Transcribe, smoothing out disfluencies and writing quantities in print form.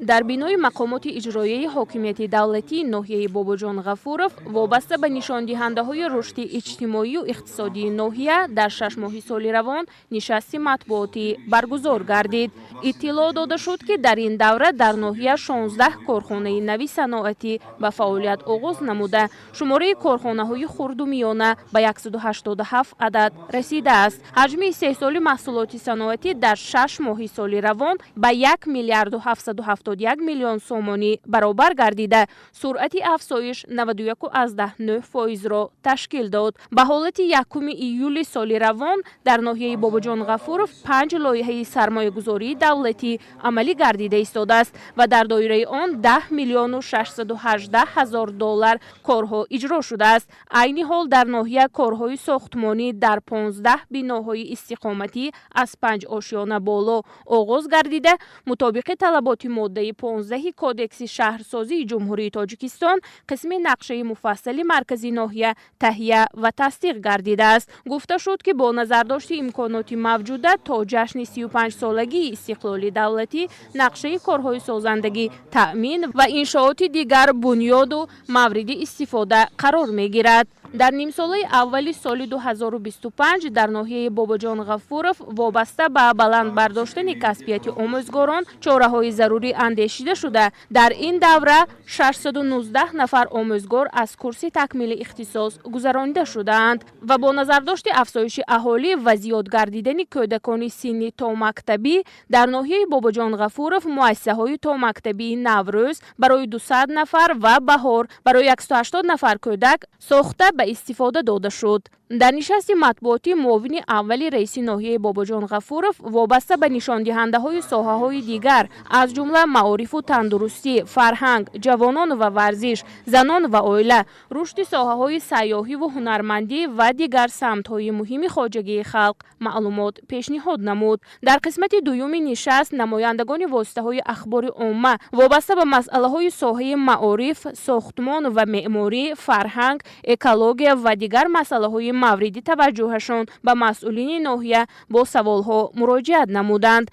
در بینای مقامات اجرایی حاکمیت دولتی ناحیه بابوجان غفورов وابسته به نشاندهنده‌های رشد اجتماعی و اقتصادی ناحیه در 6 ماه سال روان نشستی مطبوعاتی برگزار گردید. اطلاع داده شد که در این دوره در ناحیه 16 کارخانه نوی صنعتی به فعالیت آغاز نموده، شماره کارخانه‌های خرد و میانه به 187 عدد رسیده است. حجم استحصال محصولات صنعتی در 6 ماه سال روان به 1 میلیارد و 771 میلیون سومانی برابر گردیده، سرعت افزایش 91.9% را تشکیل داد. به حالت 1 ایول سال روان در ناحیه بابوجان غفورov 5 لایحه سرمایه‌گذاری دولتی عملی گردیده ایستاده است و در دایره آن 10 میلیون و 618 هزار دلار کارها اجرا شده است. عین حال در ناحیه کارهای ساختمانی در 15 بناهای استقامتی از 5 آشیانه بالا آغاز گردیده، مطابق طلبات ماده 15 کودکس شهرسازی جمهوری تاجیکستان قسم نقشه مفصل مرکزی ناحیه تهیه و تصدیق گردیده است. گفته شد که با نظرداشت امکانات موجوده تا جشن 35 سالگی استقلال دولتی نقشه کارهای سازندگی، تأمین و انشاءات دیگر بنیاد و مورد استفاده قرار می‌گیرد. در نیم ساله اول سال 2025 در ناحیه بابوجان غفورov وابسته به بلند برداشتن کسبیت آموزگاران چاره‌های ضروری اندیشیده شده. در این دوره 619 نفر آموزگار از کورس تکمیل اختصاص گذرانده شدند و با نظرداشت افزایش اهالی و زیاد گردیدن کودکان سنی تا مکتبی در ناحیه بابوجان غفورov مؤسسه‌های تا مکتبی نوروز برای 200 نفر و بهار برای 180 نفر کودک ساخته به استفاده داده شد. در نشست مطبوعاتی معاون اول رئیس ناحیه بابوجان غفورov وابسته به نشاندهنده‌های ساحه‌های دیگر از جمله معارف و تندرستی، فرهنگ، جوانان و ورزش، زنان و عائله، رشد ساحه‌های سیاحی و هنرمندی و دیگر سمت‌های مهم خواجگی خلق معلومات پیشنهاد نمود. در قسمت دوم نشست نمایندگان واسطه‌های اخبار عامه وابسته به مسائل‌های ساحه معارف، ساختمان و معماری، فرهنگ، اکولوژی و دیگر مسائل‌های مورد توجهشان به مسئولین ناحیه با سوالها مراجعت نمودند.